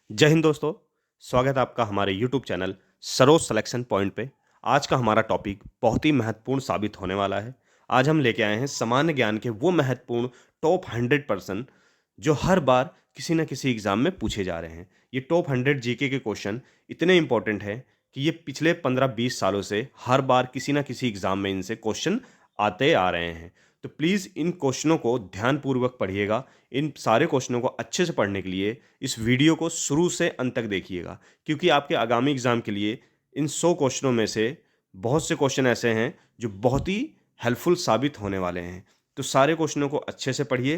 जय हिंद दोस्तों। स्वागत है आपका हमारे YouTube channel Saroj selection point पे। आज का हमारा टॉपिक बहुत ही महत्वपूर्ण साबित होने वाला है। आज हम लेके आए हैं सामान्य ज्ञान के वो महत्वपूर्ण टॉप 100% जो हर बार किसी न किसी एग्जाम में पूछे जा रहे हैं। ये टॉप 100 जीके के क्वेश्चन इतने इंपॉर्टेंट है कि ये पिछले 15-20 सालों से हर बार किसी न किसी एग्जाम में इनसे क्वेश्चन आते आ रहे हैं। तो प्लीज़ इन क्वेश्चनों को ध्यानपूर्वक पढ़िएगा। इन सारे क्वेश्चनों को अच्छे से पढ़ने के लिए इस वीडियो को शुरू से अंत तक देखिएगा, क्योंकि आपके आगामी एग्जाम के लिए इन 100 क्वेश्चनों में से बहुत से क्वेश्चन ऐसे हैं जो बहुत ही हेल्पफुल साबित होने वाले हैं। तो सारे क्वेश्चनों को अच्छे से पढ़िए।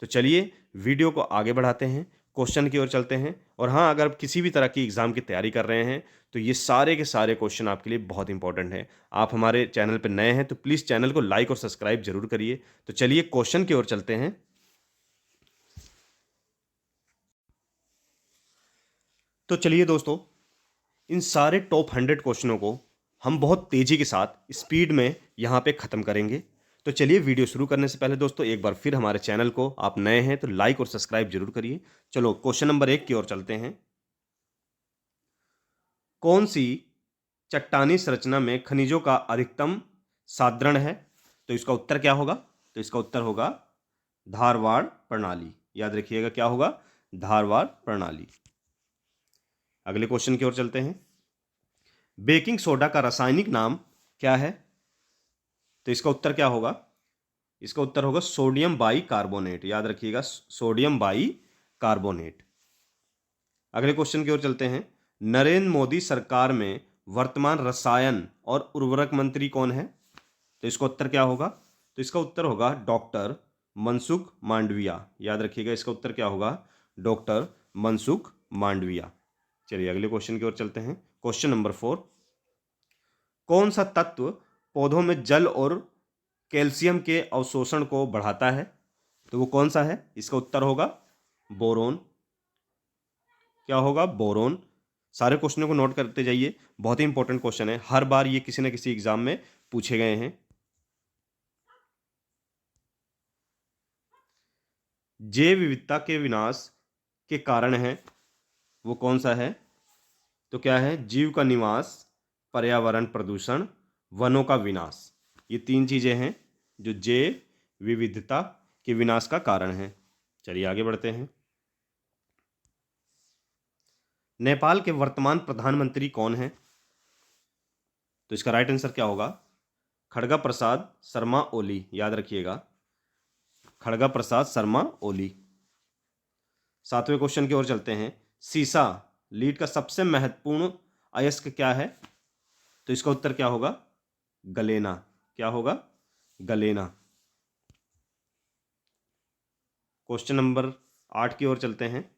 तो चलिए वीडियो को आगे बढ़ाते हैं, क्वेश्चन की ओर चलते हैं। और हाँ, अगर आप किसी भी तरह की एग्ज़ाम की तैयारी कर रहे हैं तो ये सारे के सारे क्वेश्चन आपके लिए बहुत इंपॉर्टेंट हैं। आप हमारे चैनल पर नए हैं तो प्लीज़ चैनल को लाइक और सब्सक्राइब जरूर करिए। तो चलिए क्वेश्चन की ओर चलते हैं। तो चलिए दोस्तों, इन सारे टॉप 100 क्वेश्चनों को हम बहुत तेज़ी के साथ स्पीड में यहाँ पे ख़त्म करेंगे। तो चलिए वीडियो शुरू करने से पहले दोस्तों एक बार फिर हमारे चैनल को आप नए हैं तो लाइक और सब्सक्राइब जरूर करिए। चलो क्वेश्चन नंबर 1 की ओर चलते हैं। कौन सी चट्टानी संरचना में खनिजों का अधिकतम साद्रण है? तो इसका उत्तर क्या होगा? तो इसका उत्तर होगा धारवाड़ प्रणाली। याद रखिएगा क्या होगा? धारवाड़ प्रणाली। अगले क्वेश्चन की ओर चलते हैं। बेकिंग सोडा का रासायनिक नाम क्या है? तो इसका उत्तर क्या होगा? इसका उत्तर होगा सोडियम बाई कार्बोनेट। याद रखिएगा, सोडियम बाई कार्बोनेट। अगले क्वेश्चन की ओर चलते हैं। नरेंद्र मोदी सरकार में वर्तमान रसायन और उर्वरक मंत्री कौन है? तो इसका उत्तर क्या होगा? तो इसका उत्तर होगा डॉक्टर मनसुख मांडविया। याद रखिएगा, इसका उत्तर क्या होगा? डॉक्टर मनसुख मांडविया। चलिए अगले क्वेश्चन की ओर चलते हैं। Question number 4। कौन सा तत्व पौधों में जल और कैल्शियम के अवशोषण को बढ़ाता है? तो वो कौन सा है? इसका उत्तर होगा बोरोन। क्या होगा? बोरोन। सारे क्वेश्चनों को नोट करते जाइए, बहुत ही इंपॉर्टेंट क्वेश्चन है, हर बार ये किसी न किसी एग्जाम में पूछे गए हैं। जैव विविधता के विनाश के कारण है, वो कौन सा है? तो क्या है? जीव का निवास, पर्यावरण प्रदूषण, वनों का विनाश। ये तीन चीजें हैं जो जैव विविधता के विनाश का कारण है। चलिए आगे बढ़ते हैं। नेपाल के वर्तमान प्रधानमंत्री कौन है? तो इसका राइट आंसर क्या होगा? खड़गा प्रसाद शर्मा ओली। याद रखिएगा, खड़गा प्रसाद शर्मा ओली। 7वें क्वेश्चन की ओर चलते हैं। सीसा लीड का सबसे महत्वपूर्ण अयस्क क्या है? तो इसका उत्तर क्या होगा? गलेना। क्या होगा? गलेना। क्वेश्चन नंबर 8 की ओर चलते हैं।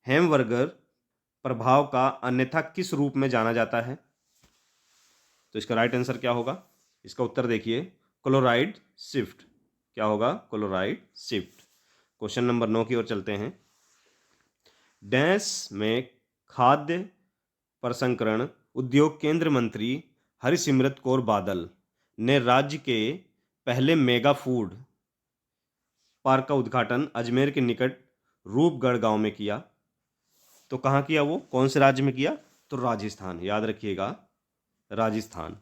हेमवर्गर प्रभाव का अन्यथा किस रूप में जाना जाता है? तो इसका राइट आंसर क्या होगा? इसका उत्तर देखिए, क्लोराइड शिफ्ट। क्या होगा? Chloride shift. क्वेश्चन नंबर 9 की ओर चलते हैं। डैश में खाद्य प्रसंस्करण उद्योग केंद्र मंत्री हरसिमरत कौर बादल ने राज्य के पहले मेगा फूड पार्क का उद्घाटन अजमेर के निकट रूपगढ़ गांव में किया। तो कहाँ किया? वो कौन से राज्य में किया? तो राजस्थान। याद रखिएगा, राजस्थान।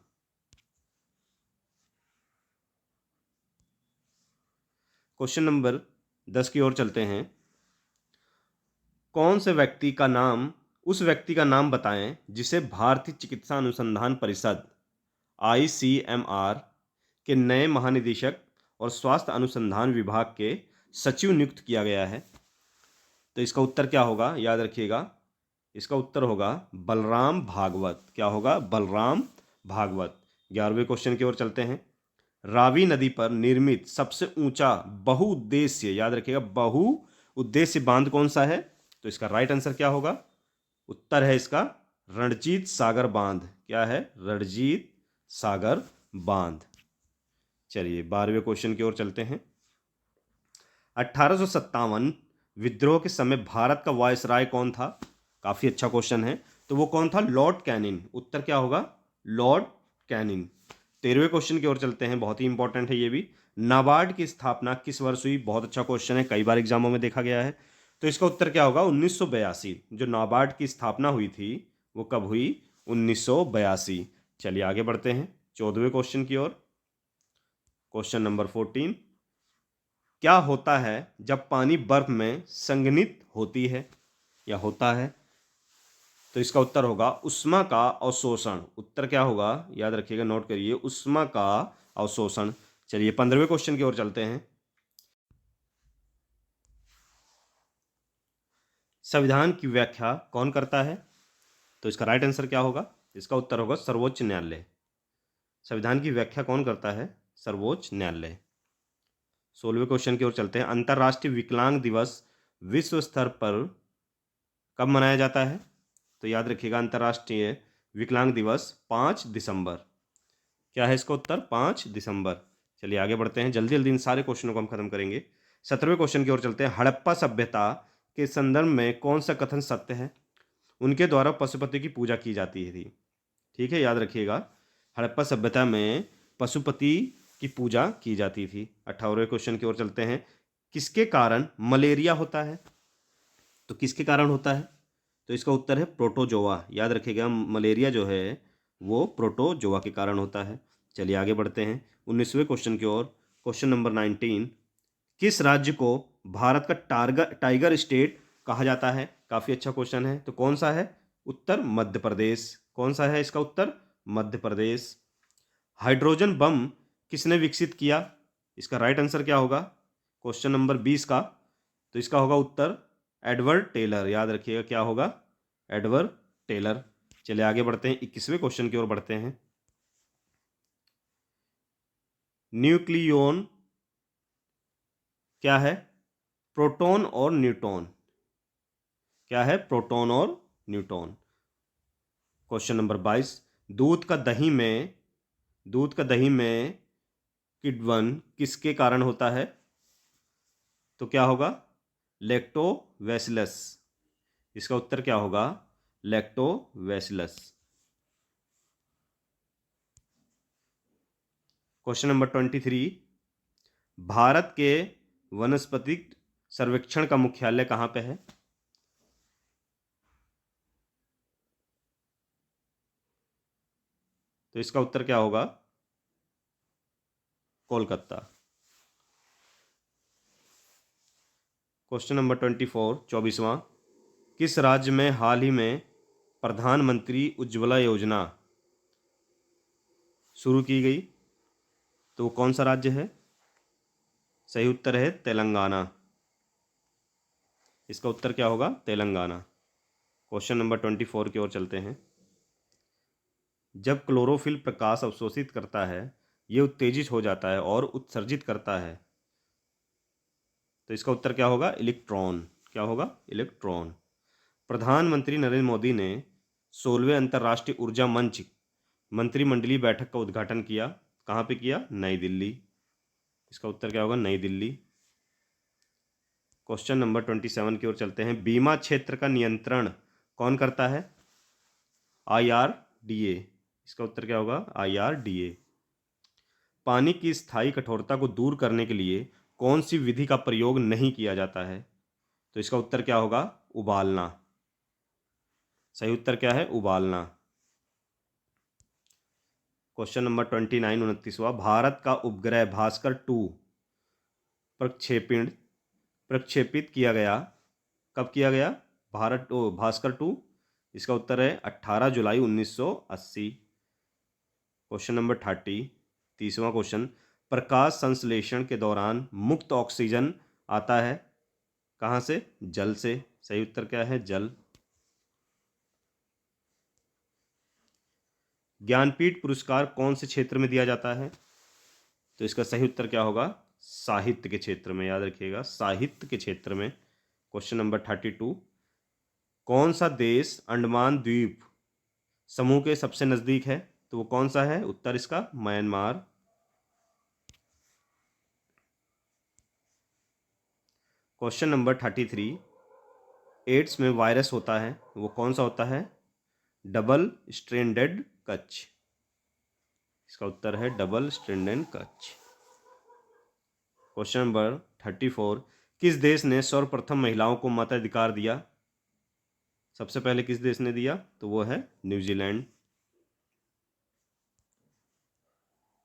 क्वेश्चन नंबर 10 की ओर चलते हैं। कौन से व्यक्ति का नाम उस व्यक्ति का नाम बताएं जिसे भारतीय चिकित्सा अनुसंधान परिषद ICMR के नए महानिदेशक और स्वास्थ्य अनुसंधान विभाग के सचिव नियुक्त किया गया है? तो इसका उत्तर क्या होगा? याद रखिएगा, इसका उत्तर होगा बलराम भागवत। क्या होगा? बलराम भागवत। 11वें क्वेश्चन की ओर चलते हैं। रावी नदी पर निर्मित सबसे ऊंचा बहुउद्देश्य, याद रखिएगा, बहुउद्देश्य बांध कौन सा है? तो इसका राइट आंसर क्या होगा? उत्तर है इसका रणजीत सागर बांध। क्या है? रणजीत सागर बांध। चलिए 12वें क्वेश्चन की ओर चलते हैं। 1857 विद्रोह के समय भारत का वायसराय कौन था? काफी अच्छा क्वेश्चन है। तो वो कौन था? Lord Canning. उत्तर क्या होगा? Lord Canning. 13वें क्वेश्चन की ओर चलते हैं, बहुत ही इंपॉर्टेंट है ये भी। नाबार्ड की स्थापना किस वर्ष हुई? बहुत अच्छा क्वेश्चन है, कई बार एग्जामों में देखा गया है। तो इसका उत्तर क्या होगा? 1982। जो नाबार्ड की स्थापना हुई थी वो कब हुई? 1982। चलिए आगे बढ़ते हैं 14वें क्वेश्चन की ओर। क्वेश्चन नंबर 14, क्या होता है जब पानी बर्फ में संघनित होती है या होता है? तो इसका उत्तर होगा उष्मा का अवशोषण। उत्तर क्या होगा? याद रखिएगा, नोट करिए, उष्मा का अवशोषण। चलिए 15वें क्वेश्चन की ओर चलते हैं। संविधान की व्याख्या कौन करता है? तो इसका राइट आंसर क्या होगा? इसका उत्तर होगा सर्वोच्च न्यायालय। संविधान की व्याख्या कौन करता है? सर्वोच्च न्यायालय। 16वें क्वेश्चन की ओर चलते हैं। अंतर्राष्ट्रीय विकलांग दिवस विश्व स्तर पर कब मनाया जाता है? तो याद रखिएगा, अंतर्राष्ट्रीय विकलांग दिवस 5 दिसंबर। क्या है इसका उत्तर? 5 दिसंबर। चलिए आगे बढ़ते हैं, जल्दी जल्दी इन सारे क्वेश्चनों को हम खत्म करेंगे। 17वें क्वेश्चन की ओर चलते हैं। हड़प्पा सभ्यता के संदर्भ में कौन सा कथन सत्य है? उनके द्वारा पशुपति की पूजा की जाती थी। ठीक है, याद रखिएगा, हड़प्पा सभ्यता में पशुपति की पूजा की जाती थी। 18वें क्वेश्चन की ओर चलते हैं। किसके कारण मलेरिया होता है? तो किसके कारण होता है? तो इसका उत्तर है प्रोटोजोआ। याद रखिएगा, मलेरिया जो है वो प्रोटोजोआ के कारण होता है। चलिए आगे बढ़ते हैं 19वें क्वेश्चन की ओर। क्वेश्चन नंबर 19, किस राज्य को भारत का टाइगर स्टेट कहा जाता है? काफ़ी अच्छा क्वेश्चन है। तो कौन सा है? उत्तर मध्य प्रदेश। कौन सा है इसका उत्तर? मध्य प्रदेश। हाइड्रोजन बम किसने विकसित किया? इसका राइट आंसर क्या होगा क्वेश्चन नंबर 20 का? तो इसका होगा उत्तर एडवर्ड टेलर। याद रखिएगा, क्या होगा? Edward Teller. चलिए आगे बढ़ते हैं, 21वें क्वेश्चन की ओर बढ़ते हैं। न्यूक्लियॉन क्या है? प्रोटॉन और न्यूट्रॉन। क्या है? प्रोटॉन और न्यूट्रॉन। क्वेश्चन नंबर 22, दूध का दही में किण्वन किसके कारण होता है? तो क्या होगा? लैक्टोबैसिलस। इसका उत्तर क्या होगा? लैक्टोबैसिलस। क्वेश्चन नंबर 23, भारत के वनस्पतिक सर्वेक्षण का मुख्यालय कहाँ पे है? तो इसका उत्तर क्या होगा? कोलकाता। क्वेश्चन नंबर 24, 24वां, किस राज्य में हाल ही में प्रधानमंत्री उज्ज्वला योजना शुरू की गई? तो वो कौन सा राज्य है? सही उत्तर है तेलंगाना। इसका उत्तर क्या होगा? तेलंगाना। क्वेश्चन नंबर 24 की ओर चलते हैं। जब क्लोरोफिल प्रकाश अवशोषित करता है, ये उत्तेजित हो जाता है और उत्सर्जित करता है। तो इसका उत्तर क्या होगा? इलेक्ट्रॉन। क्या होगा? इलेक्ट्रॉन। प्रधानमंत्री नरेंद्र मोदी ने 16वें अंतर्राष्ट्रीय ऊर्जा मंच मंत्रिमंडलीय बैठक का उद्घाटन किया। कहाँ पे किया? नई दिल्ली। इसका उत्तर क्या होगा? नई दिल्ली। क्वेश्चन नंबर 27 की ओर चलते हैं। बीमा क्षेत्र का नियंत्रण कौन करता है? IRDA। इसका उत्तर क्या होगा? IRDA। पानी की स्थायी कठोरता को दूर करने के लिए कौन सी विधि का प्रयोग नहीं किया जाता है? तो इसका उत्तर क्या होगा? उबालना। सही उत्तर क्या है? उबालना। क्वेश्चन नंबर 29, 29वां, भारत का उपग्रह भास्कर 2 प्रक्षेपण प्रक्षेपित किया गया, कब किया गया? भास्कर 2। इसका उत्तर है 18 जुलाई 1980। क्वेश्चन नंबर 30, 30वां क्वेश्चन, प्रकाश संश्लेषण के दौरान मुक्त ऑक्सीजन आता है कहाँ से? जल से। सही उत्तर क्या है? जल। ज्ञानपीठ पुरस्कार कौन से क्षेत्र में दिया जाता है? तो इसका सही उत्तर क्या होगा? साहित्य के क्षेत्र में। याद रखिएगा, साहित्य के क्षेत्र में। क्वेश्चन नंबर 32, कौन सा देश अंडमान द्वीप समूह के सबसे नजदीक है? तो वो कौन सा है? उत्तर इसका म्यांमार। क्वेश्चन नंबर 33, एड्स में वायरस होता है, वो कौन सा होता है? डबल स्ट्रेंडेड कच। इसका उत्तर है डबल स्ट्रेंडेड कच। क्वेश्चन नंबर 34, किस देश ने सर्वप्रथम महिलाओं को मताधिकार दिया? सबसे पहले किस देश ने दिया? तो वो है न्यूजीलैंड।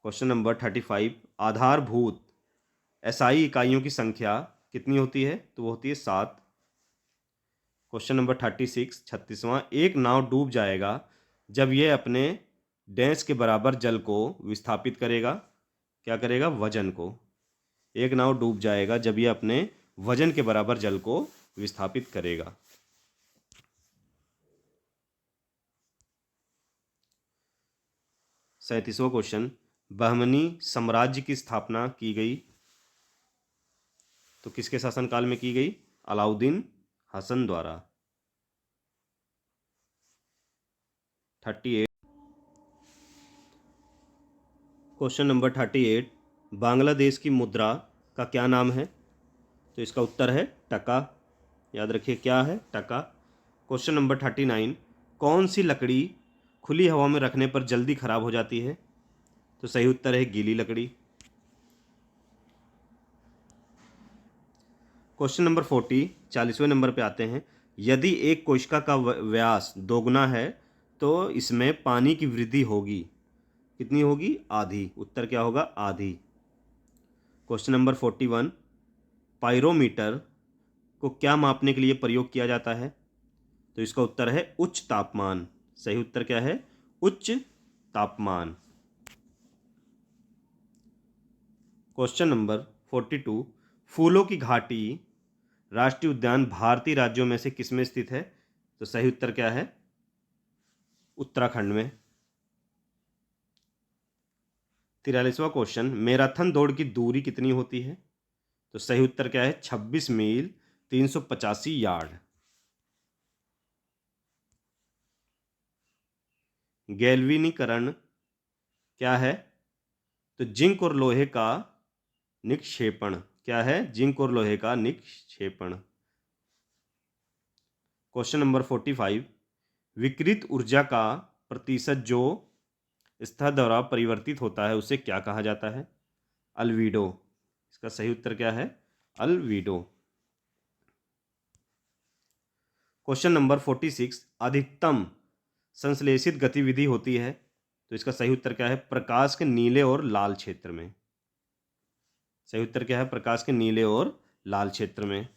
क्वेश्चन नंबर 35, आधारभूत एसआई इकाइयों की संख्या कितनी होती है? तो वो होती है 7। क्वेश्चन नंबर 36, 36वां, एक नाव डूब जाएगा जब यह अपने डैश के बराबर जल को विस्थापित करेगा। क्या करेगा? वजन को। एक नाव डूब जाएगा जब यह अपने वजन के बराबर जल को विस्थापित करेगा। सैंतीसवां क्वेश्चन, बहमनी साम्राज्य की स्थापना की गई? तो किसके शासनकाल में की गई? अलाउद्दीन हसन द्वारा। 38, क्वेश्चन नंबर 38, बांग्लादेश की मुद्रा का क्या नाम है? तो इसका उत्तर है टका। याद रखिए क्या है? टका। क्वेश्चन नंबर 39, कौन सी लकड़ी खुली हवा में रखने पर जल्दी खराब हो जाती है? तो सही उत्तर है गीली लकड़ी। क्वेश्चन नंबर 40, 40वें नंबर पे आते हैं। यदि एक कोशिका का व्यास दोगुना है तो इसमें पानी की वृद्धि होगी। कितनी होगी? आधी। उत्तर क्या होगा? आधी। क्वेश्चन नंबर 41, पायरोमीटर को क्या मापने के लिए प्रयोग किया जाता है? तो इसका उत्तर है उच्च तापमान। सही उत्तर क्या है? उच्च तापमान। क्वेश्चन नंबर 42, फूलों की घाटी राष्ट्रीय उद्यान भारतीय राज्यों में से किसमें स्थित है? तो सही उत्तर क्या है? उत्तराखंड में। 43वां क्वेश्चन, मैराथन दौड़ की दूरी कितनी होती है? तो सही उत्तर क्या है? 26 मील 385 यार्ड। गैल्वेनीकरण क्या है? तो जिंक और लोहे का निक्षेपण। क्या है? जिंक और लोहे का निक्षेपण। क्वेश्चन नंबर 45, विकिरित ऊर्जा का प्रतिशत जो स्तर द्वारा परिवर्तित होता है उसे क्या कहा जाता है? अल्वीडो। इसका सही उत्तर क्या है? अल्वीडो। क्वेश्चन नंबर 46, अधिकतम संश्लेषित गतिविधि होती है? तो इसका सही उत्तर क्या है? प्रकाश के नीले और लाल क्षेत्र में। सही उत्तर क्या है? प्रकाश के नीले और लाल क्षेत्र में।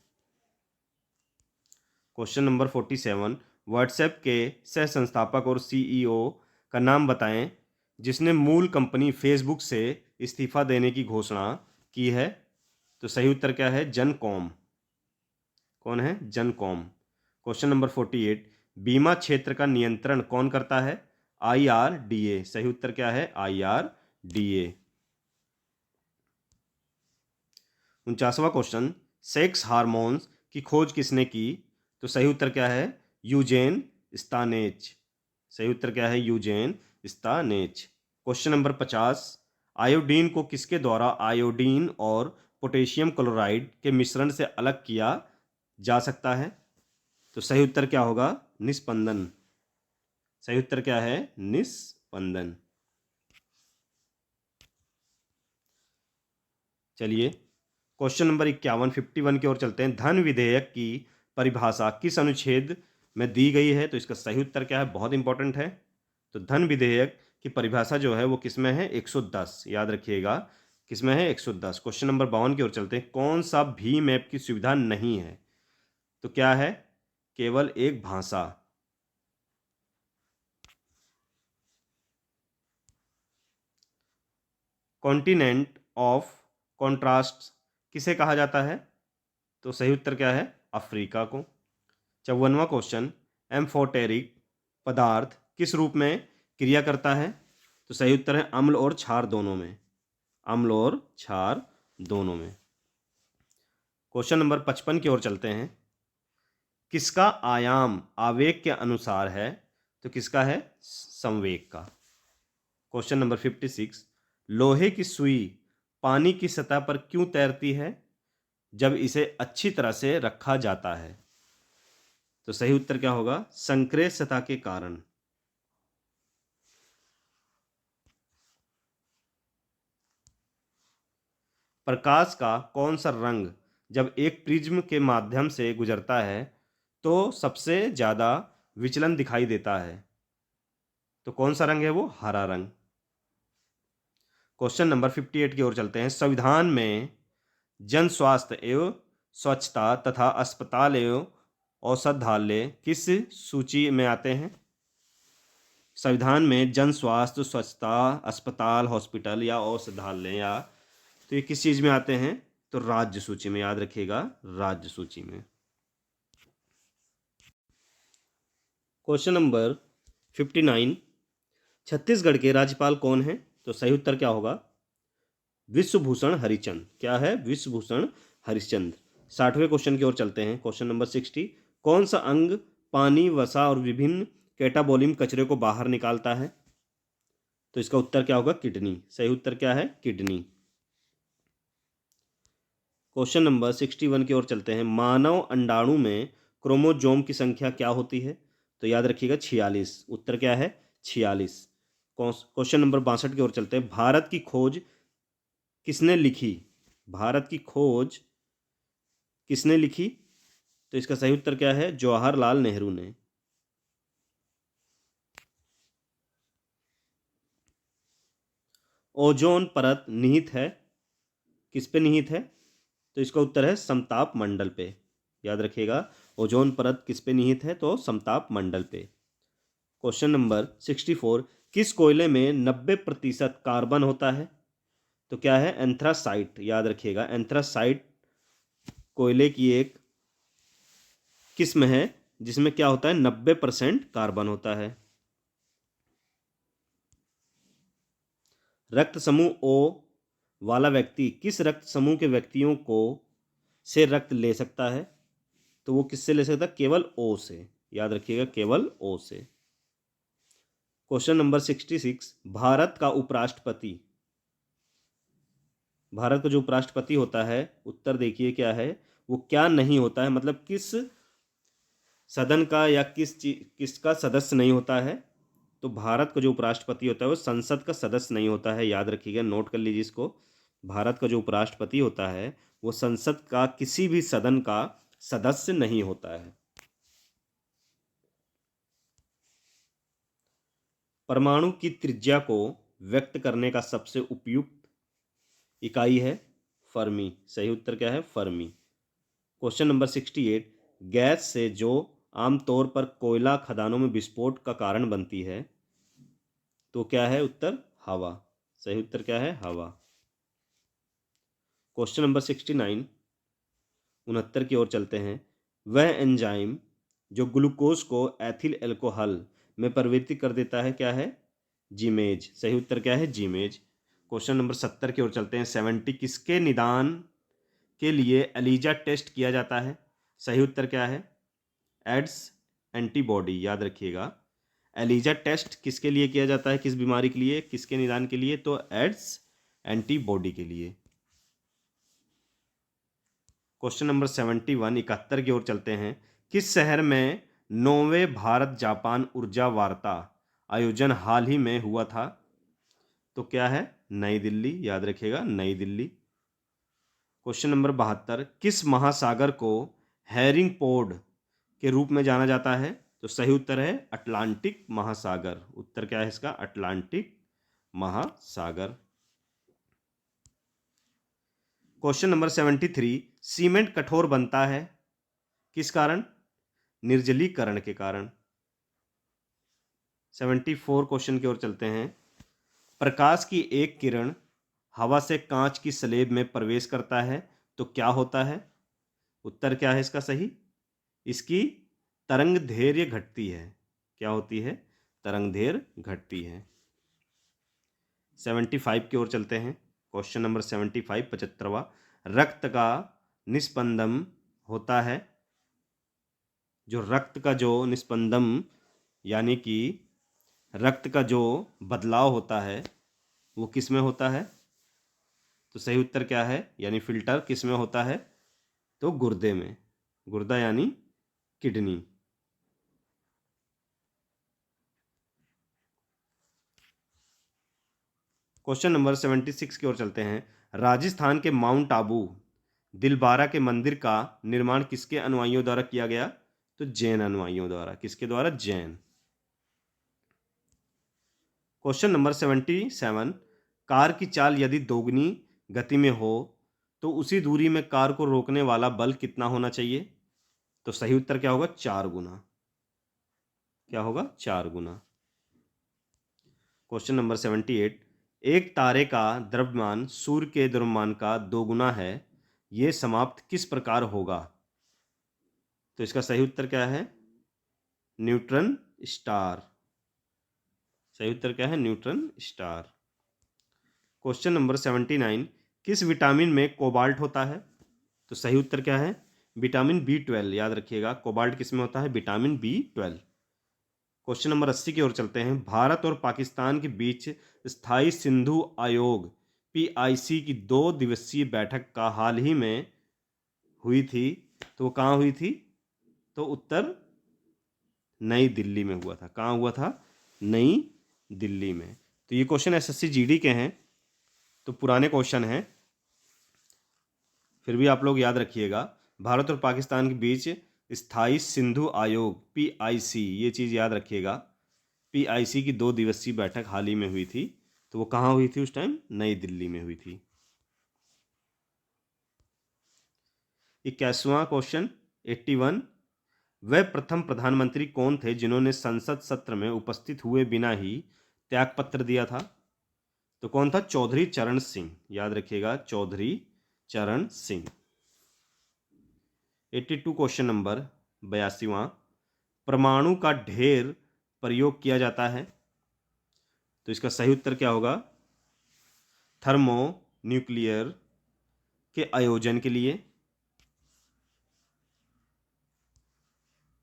क्वेश्चन नंबर 47, व्हाट्सएप के सह संस्थापक और सीईओ का नाम बताएं जिसने मूल कंपनी फेसबुक से इस्तीफा देने की घोषणा की है? तो सही उत्तर क्या है? जन कॉम। कौन है? जन कॉम। क्वेश्चन नंबर 48, बीमा क्षेत्र का नियंत्रण कौन करता है? IRDA। सही उत्तर क्या है? IRDA। 49वां क्वेश्चन, सेक्स हार्मोन्स की खोज किसने की? तो सही उत्तर क्या है? यूजेन स्तानेच। सही उत्तर क्या है? यूजेन स्तानेच। क्वेश्चन नंबर 50, आयोडीन को किसके द्वारा आयोडीन और पोटेशियम क्लोराइड के मिश्रण से अलग किया जा सकता है? तो सही उत्तर क्या होगा? निस्पंदन। सही उत्तर क्या है? निस्पंदन। चलिए क्वेश्चन नंबर 51, 51 की ओर चलते हैं। धन विधेयक की परिभाषा किस अनुच्छेद में दी गई है? तो इसका सही उत्तर क्या है? बहुत इंपॉर्टेंट है। तो धन विधेयक की परिभाषा जो है वो किसमें है? 110। याद रखिएगा किसमें है? 110। क्वेश्चन नंबर 52 की ओर चलते हैं। कौन सा भीम ऐप की सुविधा नहीं है? तो क्या है? केवल एक भाषा। कॉन्टिनेंट ऑफ कॉन्ट्रास्ट किसे कहा जाता है? तो सही उत्तर क्या है? अफ्रीका को। 54वां क्वेश्चन, एम्फोटेरिक पदार्थ किस रूप में क्रिया करता है? तो सही उत्तर है अम्ल और क्षार दोनों में। अम्ल और क्षार दोनों में। क्वेश्चन नंबर 55 की ओर चलते हैं। किसका आयाम आवेग के अनुसार है? तो किसका है? संवेग का। क्वेश्चन नंबर 56, लोहे की सुई पानी की सतह पर क्यों तैरती है जब इसे अच्छी तरह से रखा जाता है? तो सही उत्तर क्या होगा? संक्रेत सतह के कारण। प्रकाश का कौन सा रंग जब एक प्रिज्म के माध्यम से गुजरता है तो सबसे ज़्यादा विचलन दिखाई देता है, तो कौन सा रंग है वो? हरा रंग। क्वेश्चन नंबर 58 की ओर चलते हैं। संविधान में जन स्वास्थ्य एवं स्वच्छता तथा अस्पताल एवं औषधालय किस सूची में आते हैं? संविधान में जन स्वास्थ्य, स्वच्छता, अस्पताल, हॉस्पिटल या औषधालय या तो ये किस चीज में आते हैं? तो राज्य सूची में, याद रखिएगा, राज्य सूची में। क्वेश्चन नंबर 59, छत्तीसगढ़ के राज्यपाल कौन है? तो सही उत्तर क्या होगा? विश्वभूषण हरिचंद। क्या है? विश्वभूषण हरिश्चंद्र। 60वें क्वेश्चन की ओर चलते हैं। क्वेश्चन नंबर 60, कौन सा अंग पानी, वसा और विभिन्न कैटाबोलिम कचरे को बाहर निकालता है? तो इसका उत्तर क्या होगा? किडनी। सही उत्तर क्या है? किडनी। क्वेश्चन नंबर 61 की ओर चलते हैं। मानव अंडाणु में क्रोमोजोम की संख्या क्या होती है? तो याद रखिएगा 46। उत्तर क्या है? 46। क्वेश्चन नंबर 62 की ओर चलते हैं। भारत की खोज किसने लिखी? भारत की खोज किसने लिखी? तो इसका सही उत्तर क्या है? जवाहरलाल नेहरू ने। ओजोन परत निहित है, किस पे निहित है? तो इसका उत्तर है समताप मंडल पे। याद रखिएगा, ओजोन परत किस पे निहित है? तो समताप मंडल पे। क्वेश्चन नंबर 64, किस कोयले में 90% कार्बन होता है? तो क्या है? एंथ्रासाइट। याद रखिएगा, एंथ्रासाइट कोयले की एक किस्म है जिसमें क्या होता है? 90% कार्बन होता है। रक्त समूह ओ वाला व्यक्ति किस रक्त समूह के व्यक्तियों को से रक्त ले सकता है? तो वो किससे ले सकता है? केवल ओ से। याद रखिएगा, केवल ओ से। क्वेश्चन नंबर 66, भारत का उपराष्ट्रपति, भारत का जो उपराष्ट्रपति होता है, उत्तर देखिए क्या है? वो क्या नहीं होता है, मतलब किस सदन का या किसका सदस्य नहीं होता है? तो भारत का जो उपराष्ट्रपति होता है वो संसद का सदस्य नहीं होता है। याद रखिएगा, नोट कर लीजिए इसको। भारत का जो उपराष्ट्रपति होता है वो संसद का किसी भी सदन का सदस्य नहीं होता है। परमाणु की त्रिज्या को व्यक्त करने का सबसे उपयुक्त इकाई है फर्मी। सही उत्तर क्या है? फर्मी। क्वेश्चन नंबर 68, गैस से जो आमतौर पर कोयला खदानों में विस्फोट का कारण बनती है, तो क्या है उत्तर? हवा। सही उत्तर क्या है? हवा। क्वेश्चन नंबर 69, 69 की ओर चलते हैं। वह एंजाइम जो ग्लूकोज को एथिल अल्कोहल में परिवर्तित कर देता है, क्या है? जीमेज। सही उत्तर क्या है? जीमेज। क्वेश्चन नंबर 70 की ओर चलते हैं। 70, किसके निदान के लिए एलिजा टेस्ट किया जाता है? सही उत्तर क्या है? AIDS antibody. याद रखिएगा, एलिजा टेस्ट किसके लिए किया जाता है? किस बीमारी के लिए? किसके निदान के लिए? तो एड्स एंटीबॉडी के लिए। क्वेश्चन नंबर 71, 71 की ओर चलते हैं। किस शहर में 9वें भारत जापान ऊर्जा वार्ता आयोजन हाल ही में हुआ था? तो क्या है? नई दिल्ली। याद रखिएगा, नई दिल्ली। क्वेश्चन नंबर 72, किस महासागर को हैरिंग पोड के रूप में जाना जाता है? तो सही उत्तर है अटलांटिक महासागर। उत्तर क्या है इसका? अटलांटिक महासागर। क्वेश्चन नंबर 73, सीमेंट कठोर बनता है किस कारण? निर्जलीकरण के कारण। 74 क्वेश्चन की ओर चलते हैं। प्रकाश की एक किरण हवा से कांच की स्लेब में प्रवेश करता है तो क्या होता है? उत्तर क्या है इसका सही? इसकी तरंग दैर्घ्य घटती है। क्या होती है? तरंग दैर्घ्य घटती है। 75 की ओर चलते हैं। क्वेश्चन नंबर 75, 75वां, रक्त का निस्पंदन होता है, जो रक्त का जो निस्पंदन यानी कि रक्त का जो बदलाव होता है वो किस में होता है? तो सही उत्तर क्या है? यानी फिल्टर किस में होता है? तो गुर्दे में। गुर्दा यानी किडनी। क्वेश्चन नंबर 76 की ओर चलते हैं। राजस्थान के माउंट आबू दिलबारा के मंदिर का निर्माण किसके अनुयायियों द्वारा किया गया? तो जैन अनुयायियों द्वारा। किसके द्वारा? जैन। क्वेश्चन नंबर 77, कार की चाल यदि दोगुनी गति में हो तो उसी दूरी में कार को रोकने वाला बल कितना होना चाहिए? तो सही उत्तर क्या होगा? 4 गुना। क्या होगा? 4 गुना। क्वेश्चन नंबर 78, एक तारे का द्रव्यमान सूर्य के द्रव्यमान का 2 गुना है, यह समाप्त किस प्रकार होगा? तो इसका सही उत्तर क्या है? Neutron star. सही उत्तर क्या है? Neutron star. क्वेश्चन नंबर 79, किस विटामिन में कोबाल्ट होता है? तो सही उत्तर क्या है? Vitamin B12। याद रखिएगा, कोबाल्ट किस में होता है? Vitamin B12। क्वेश्चन नंबर 80 की ओर चलते हैं। भारत और पाकिस्तान के बीच स्थायी सिंधु आयोग PIC की 2 दिवसीय बैठक का हाल ही में हुई थी, तो वो कहाँ हुई थी? तो उत्तर नई दिल्ली में हुआ था। कहाँ हुआ था? नई दिल्ली में। तो ये क्वेश्चन SSC GD के हैं, तो पुराने क्वेश्चन हैं, फिर भी आप लोग याद रखिएगा। भारत और पाकिस्तान के बीच स्थायी सिंधु आयोग PIC, ये चीज़ याद रखिएगा। PIC की 2 दिवसीय बैठक हाल ही में हुई थी, तो वो कहाँ हुई थी उस टाइम? नई दिल्ली में हुई थी। 81वां क्वेश्चन 81, वह प्रथम प्रधानमंत्री कौन थे जिन्होंने संसद सत्र में उपस्थित हुए बिना ही त्यागपत्र दिया था? तो कौन था? चौधरी चरण सिंह। याद रखिएगा, चौधरी चरण सिंह। 82 क्वेश्चन नंबर 82वां, परमाणु का ढेर प्रयोग किया जाता है, तो इसका सही उत्तर क्या होगा? थर्मो न्यूक्लियर के आयोजन के लिए।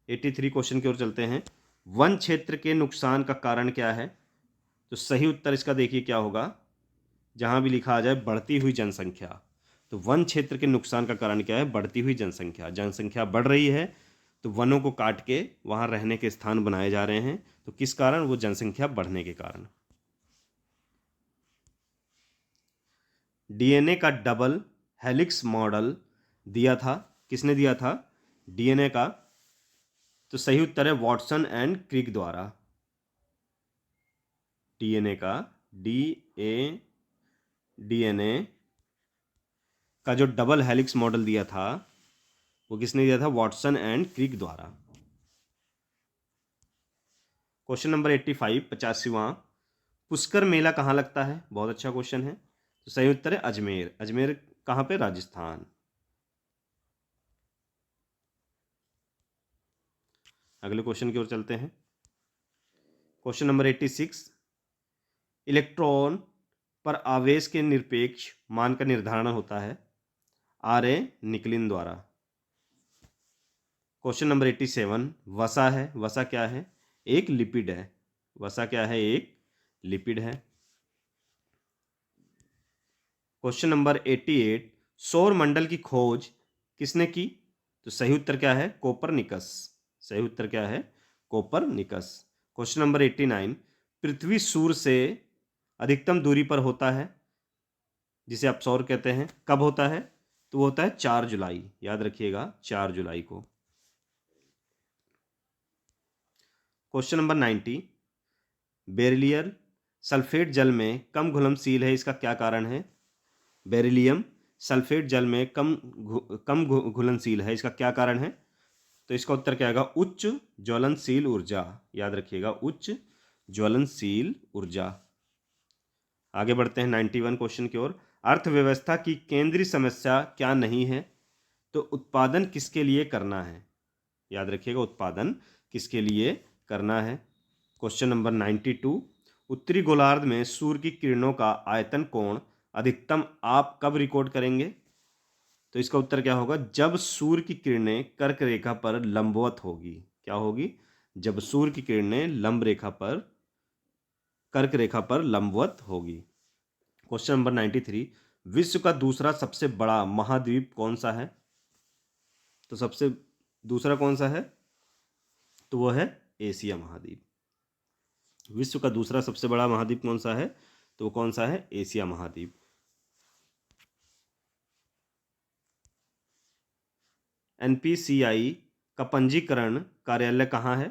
83 क्वेश्चन की ओर चलते हैं। वन क्षेत्र के नुकसान का कारण क्या है? तो सही उत्तर इसका देखिए क्या होगा, जहां भी लिखा आ जाए बढ़ती हुई जनसंख्या। तो वन क्षेत्र के नुकसान का कारण क्या है? बढ़ती हुई जनसंख्या। जनसंख्या बढ़ रही है, तो वनों को काट के वहां रहने के स्थान बनाए जा रहे हैं, तो किस कारण? वो जनसंख्या बढ़ने के कारण। DNA का डबल हेलिक्स मॉडल दिया था, किसने दिया था DNA का? तो सही उत्तर है वॉटसन एंड क्रिक द्वारा। DNA का DNA का जो डबल हेलिक्स मॉडल दिया था, वो किसने दिया था? वॉटसन एंड क्रिक द्वारा। क्वेश्चन नंबर 85 85वां, पुष्कर मेला कहाँ लगता है? बहुत अच्छा क्वेश्चन है। तो सही उत्तर है अजमेर। अजमेर कहाँ पे? राजस्थान। अगले क्वेश्चन की ओर चलते हैं। क्वेश्चन नंबर 86, इलेक्ट्रॉन पर आवेश के निरपेक्ष मान का निर्धारण होता है RA निकलिन द्वारा। क्वेश्चन नंबर 87, वसा है। वसा क्या है? एक लिपिड है। वसा क्या है? एक लिपिड है। क्वेश्चन नंबर 88, सौर मंडल की खोज किसने की? तो सही उत्तर क्या है? कोपरनिकस। सही उत्तर क्या है? कोपरनिकस। क्वेश्चन नंबर 89, पृथ्वी सूर्य से अधिकतम दूरी पर होता है, जिसे आप सौर कहते हैं, कब होता है? तो वो होता है 4 जुलाई। याद रखिएगा, 4 जुलाई को। क्वेश्चन नंबर 90, बेरिलियम सल्फेट जल में कम घुलनशील है, इसका क्या कारण है? बेरिलियम सल्फेट जल में कम घुलनशील है, इसका क्या कारण है? तो इसका उत्तर क्या आएगा? उच्च ज्वलनशील ऊर्जा। याद रखिएगा, उच्च ज्वलनशील ऊर्जा। आगे बढ़ते हैं 91 क्वेश्चन की ओर। अर्थव्यवस्था की केंद्रीय समस्या क्या नहीं है? तो उत्पादन किसके लिए करना है? याद रखिएगा, उत्पादन किसके लिए करना है। क्वेश्चन नंबर 92, उत्तरी गोलार्ध में सूर्य की किरणों का आयतन कोण अधिकतम आप कब रिकॉर्ड करेंगे? तो इसका उत्तर क्या होगा? जब सूर्य की किरणें कर्क रेखा पर लंबवत होगी। क्या होगी? जब सूर्य की किरणें कर्क रेखा पर लंबवत होगी। क्वेश्चन नंबर 93, विश्व का दूसरा सबसे बड़ा महाद्वीप कौन सा है? तो सबसे दूसरा कौन सा है? तो वो है एशिया महाद्वीप। विश्व का दूसरा सबसे बड़ा महाद्वीप कौन सा है? तो वो कौन सा है? एशिया महाद्वीप। NPCI का पंजीकरण कार्यालय कहाँ है?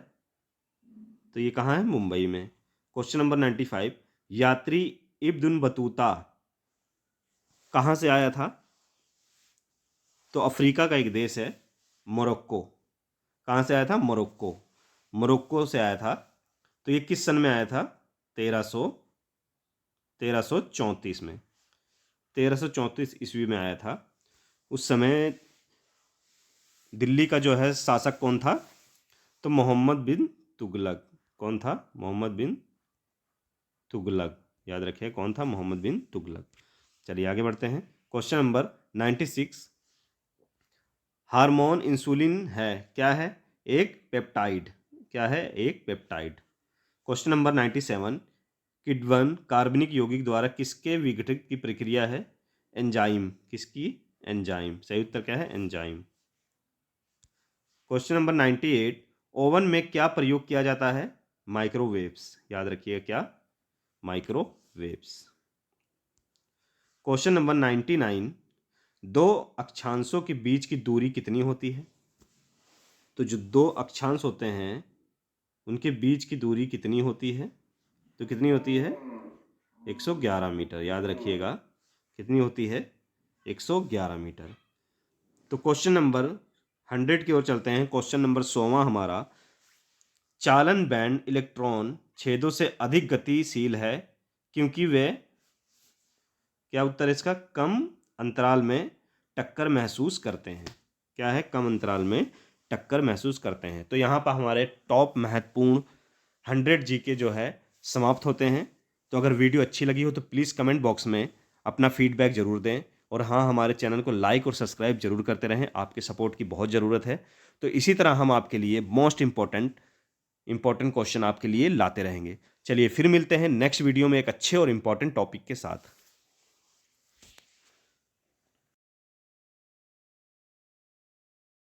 तो ये कहाँ है? मुंबई में। क्वेश्चन नंबर 95, यात्री इब्न बतूता कहाँ से आया था? तो अफ्रीका का एक देश है मोरक्को। कहाँ से आया था? मोरक्को। मोरक्को से आया था। तो ये किस सन में आया था? 1334 में। 1334 ईस्वी में आया था। उस समय दिल्ली का जो है शासक कौन था? तो मोहम्मद बिन तुगलक। कौन था? मोहम्मद बिन तुगलक। याद रखिए कौन था? मोहम्मद बिन तुगलक। चलिए आगे बढ़ते हैं। क्वेश्चन नंबर 96, हार्मोन इंसुलिन है, क्या है? एक पेप्टाइड। क्या है? एक पेप्टाइड। क्वेश्चन नंबर 97, किण्वन कार्बनिक यौगिक द्वारा किसके विघटन की प्रक्रिया है? एंजाइम। किसकी? एंजाइम। सही उत्तर क्या है? एंजाइम। क्वेश्चन नंबर 98, ओवन में क्या प्रयोग किया जाता है? माइक्रोवेव्स। याद रखिए क्या? माइक्रोवेव्स। क्वेश्चन नंबर 99, दो अक्षांशों के बीच की दूरी कितनी होती है? तो जो दो अक्षांश होते हैं उनके बीच की दूरी कितनी होती है? तो कितनी होती है? 111 मीटर। याद रखिएगा कितनी होती है? 111 मीटर। तो क्वेश्चन नंबर 100 की ओर चलते हैं। क्वेश्चन नंबर 100 हमारा, चालन बैंड इलेक्ट्रॉन छेदों से अधिक गतिशील है क्योंकि वे, क्या उत्तर है इसका? कम अंतराल में टक्कर महसूस करते हैं। क्या है? कम अंतराल में टक्कर महसूस करते हैं। तो यहाँ पर हमारे टॉप महत्वपूर्ण 100 जीके जो है समाप्त होते हैं। तो अगर वीडियो अच्छी लगी हो तो प्लीज़ कमेंट बॉक्स में अपना फीडबैक ज़रूर दें। और हाँ, हमारे चैनल को लाइक और सब्सक्राइब जरूर करते रहें। आपके सपोर्ट की बहुत ज़रूरत है। तो इसी तरह हम आपके लिए मोस्ट इंपॉर्टेंट क्वेश्चन आपके लिए लाते रहेंगे। चलिए फिर मिलते हैं नेक्स्ट वीडियो में एक अच्छे और इम्पॉर्टेंट टॉपिक के साथ।